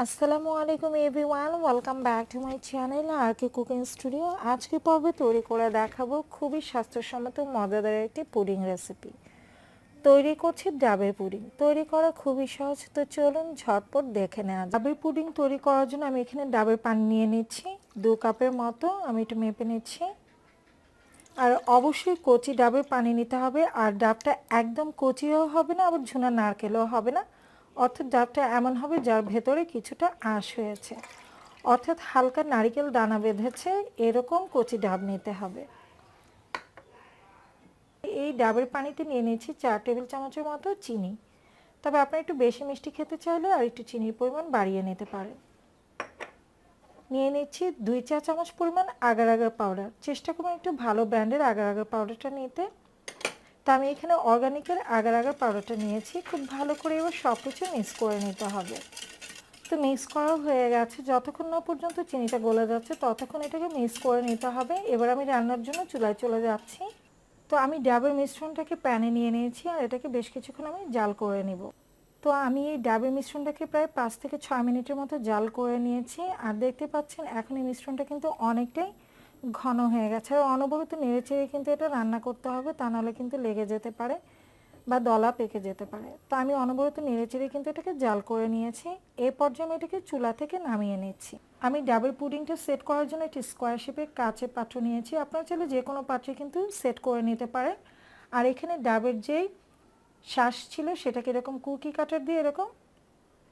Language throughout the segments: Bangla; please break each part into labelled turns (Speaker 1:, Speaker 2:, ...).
Speaker 1: আসসালামু আলাইকুম everyone, welcome back to my channel R K cooking studio. আজকে পর্বে তৈরি করে দেখাবো খুবই স্বাস্থ্যসম্মত মজাদার একটি পুডিং রেসিপি। তৈরি করছি ডাবের পুডিং। তৈরি করা খুবই সহজ, তো চলুন ঝটপট দেখে নেওয়া যাক। ডাবের পুডিং তৈরি করার জন্য আমি এখানে ডাবের পানি নিয়ে নিচ্ছি 2 কাপের মতো। আমি একটু মেপে নিচ্ছি। আর অবশ্যই কচি ডাবের পানি নিতে হবে, আর ডাবটা একদম কচিও হবে না, আবার ঝুনা নারকেলও হবে না। অর্থাৎ ডাবটা এমন হবে যার ভেতরে কিছুটা আঁশ হয়েছে, অর্থাৎ হালকা নারকেল দানা বেঁধেছে, এরকম কচি ডাব নিতে হবে। এই ডাবের পানিতে নিয়ে নিয়েছি 4 টেবিল চামচের মতো চিনি। তবে আপনারা একটু বেশি মিষ্টি খেতে চাইলে আর একটু চিনির পরিমাণ বাড়িয়ে নিতে পারেন। নিয়ে নিচ্ছি 2 চা চামচ পরিমাণ আগার আগার পাউডার। চেষ্টা করবেন একটু ভালো ব্র্যান্ডের আগার আগার পাউডারটা নিতে। তো আমি এখানে অর্গানিকের আগার আগার পাউডারটা নিয়েছি। খুব ভালো করে এবার সব কিছু মিক্স করে নিতে হবে। তো মিক্স করা হয়ে গেছে। যতক্ষণ না পর্যন্ত চিনিটা গলে যাচ্ছে ততক্ষণ এটাকে মিক্স করে নিতে হবে। এবার আমি রান্নার জন্য চুলায় চলে যাচ্ছি। তো আমি ডাবের মিশ্রণটাকে প্যানে নিয়ে নিয়েছি, আর এটাকে বেশ কিছুক্ষণ আমি জাল করে নেব। তো আমি এই ডাবের মিশ্রণটাকে প্রায় 5 থেকে 6 মিনিটের মতো জাল করে নিয়েছি। আর দেখতে পাচ্ছেন এখন এই মিশ্রণটা কিন্তু অনেকটাই ঘন হয়ে গেছে। আর অনবরত নেড়েচেড়ে কিন্তু এটা রান্না করতে হবে, তা নাহলে কিন্তু লেগে যেতে পারে বা দলা পেকে যেতে পারে। তো আমি অনবরত নেড়েচেড়ে কিন্তু এটাকে জাল করে নিয়েছি। এই পর্যায়ে আমি এটাকে চুলা থেকে নামিয়ে নিচ্ছি। আমি ডাবের পুডিংটা সেট করার জন্য একটি স্কোয়ার শেপের কাচের পাত্র নিয়েছি। আপনারা চাইলে যে কোনো পাত্রে কিন্তু সেট করে নিতে পারেন। আর এখানে ডাবের যেই শ্বাস ছিল সেটাকে এরকম কুকি কাটার দিয়ে এরকম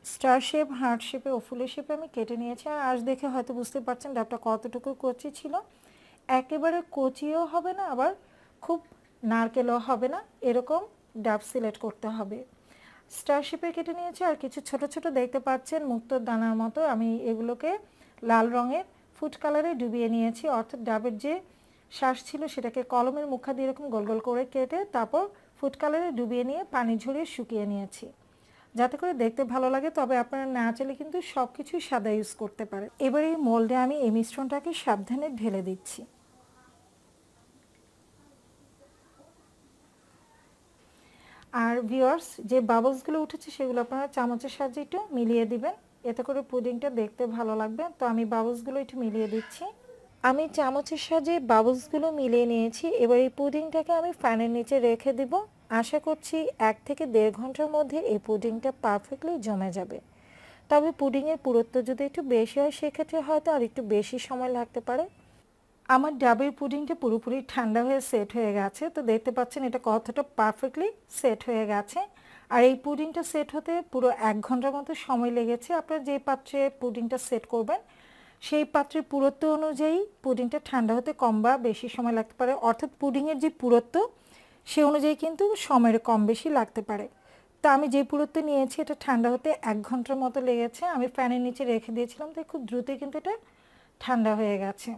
Speaker 1: স্টার শেপ, হার্ট শেপে ও ফুলের শেপে আমি কেটে নিয়েছি। আর আজ দেখে হয়তো বুঝতে পারছেন ডাবটা কতটুকু কচি ছিল। একেবারে কচিও হবে না, আবার খুব নারকেলও হবে না, এরকম ডাব সিলেক্ট করতে হবে। স্টার শেপে কেটে নিয়েছি। আর কিছু ছোট ছোট দেখতে পাচ্ছেন মুক্তোর দানার মতো, আমি এগুলোকে লাল রঙের ফুড কালারে ডুবিয়ে নিয়েছি। অর্থাৎ ডাবের যে শ্বাস ছিল সেটাকে কলমের মুখা দিয়ে এরকম গোল গোল করে কেটে তারপর ফুড কালারে ডুবিয়ে নিয়ে পানি ঝরিয়ে শুকিয়ে নিয়েছি, যাতে করে দেখতে ভালো লাগে। তবে আপনারা না চাইলে কিন্তু সব কিছুই সাদা ইউজ করতে পারেন। এবার এই মোল্ডে আমি এই মিশ্রণটাকে সাবধানে ঢেলে দিচ্ছি। আর ভিউয়ার্স, যে বাবলসগুলো উঠেছে সেগুলো আপনারা চামচের সাহায্যে একটু মিলিয়ে দিবেন, এতে করে পুডিংটা দেখতে ভালো লাগবে। তো আমি বাবলসগুলো একটু মিলিয়ে দিচ্ছি। আমি চামচের সাহায্যে বাবলসগুলো মিলিয়ে নিয়েছি। এবার এই পুডিংটাকে আমি ফ্যানের নিচে রেখে দিব। আশা করছি 1 থেকে 1.5 ঘন্টার মধ্যে এই পুডিংটা পারফেক্টলি জমে যাবে। তবে পুডিংয়ের পুরুত্ব যদি একটু বেশি হয় সেক্ষেত্রে হয়তো আর একটু বেশি সময় লাগতে পারে। আমার ডাবের পুডিংটা পুরোপুরি ঠান্ডা হয়ে সেট হয়ে গেছে। তো দেখতে পাচ্ছেন এটা কতটা পারফেক্টলি সেট হয়ে গেছে। আর এই পুডিংটা সেট হতে পুরো 1 ঘন্টার মতো সময় লেগেছে। আপনারা যে পাত্রে পুডিংটা সেট করবেন সেই পাত্রের পুরুত্ব অনুযায়ী পুডিংটা ঠান্ডা হতে কম বা বেশি সময় লাগতে পারে। অর্থাৎ পুডিংয়ের যে পুরুত্ব সে অনুযায়ী কিন্তু সময়ের কম বেশি লাগতে পারে। তা আমি যে পুরুত্ব নিয়েছি এটা ঠান্ডা হতে 1 ঘন্টার মতো লেগেছে। আমি ফ্যানের নিচে রেখে দিয়েছিলাম, তাই খুব দ্রুতই কিন্তু এটা ঠান্ডা হয়ে গেছে।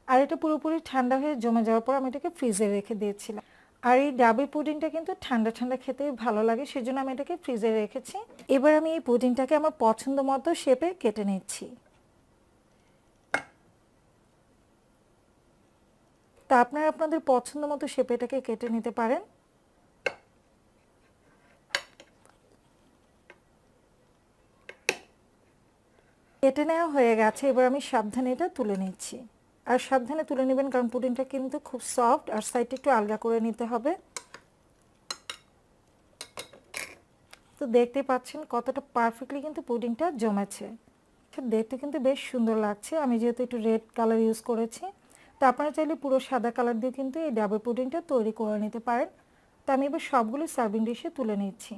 Speaker 1: আর এটা পুরোপুরি ঠান্ডা হয়ে জমে যাওয়ার পর আমি এটাকে ফ্রিজে রেখে দিয়েছিলাম। আর এই ডাবের পুডিংটা কিন্তু ঠান্ডা ঠান্ডা খেতেই ভালো লাগে, সেজন্য আমি এটাকে ফ্রিজে রেখেছি। এবার আমি এই পুডিংটাকে আমার পছন্দ মতো শেপে কেটে নিচ্ছি। তা আপনারা আপনাদের পছন্দ মতো শেপে এটাকে কেটে নিতে পারেন। কেটে নেওয়া হয়ে গেছে। এবার আমি সাবধানে এটা তুলে নিচ্ছি। আর সাবধানে তুলে নেবেন, কারণ পুডিংটা কিন্তু খুব সফট, আর সাইডটা একটু আলগা করে নিতে হবে। তো দেখতে পাচ্ছেন কতটা পারফেক্টলি কিন্তু পুডিংটা জমেছে। দেখতে কিন্তু বেশ সুন্দর লাগছে। আমি যেহেতু একটু রেড কালার ইউজ করেছি, তো আপনারা চাইলে পুরো সাদা কালার দিয়ে কিন্তু এই ডাবের পুডিংটা তৈরি করে নিতে পারেন। তো আমি এবার সবগুলো সার্ভিং ডিশে তুলে নিচ্ছি।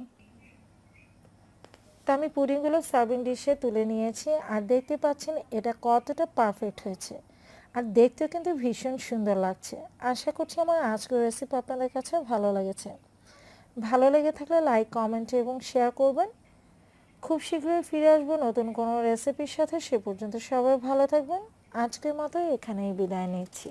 Speaker 1: তো আমি পুডিংগুলো সার্ভিং ডিশে তুলে নিয়েছি। আর দেখতে পাচ্ছেন এটা কতটা পারফেক্ট হয়েছে, আর দেখতে কিন্তু ভীষণ সুন্দর লাগছে। আশা করছি আমার আজকের রেসিপি আপনাদের কাছে ভালো লেগেছে। ভালো লেগে থাকলে লাইক, কমেন্ট এবং শেয়ার করবেন। খুব শীঘ্রই ফিরে আসবো নতুন কোনো রেসিপির সাথে। সে পর্যন্ত সবাই ভালো থাকবেন। আজকের মতো এখানেই বিদায় নিচ্ছি।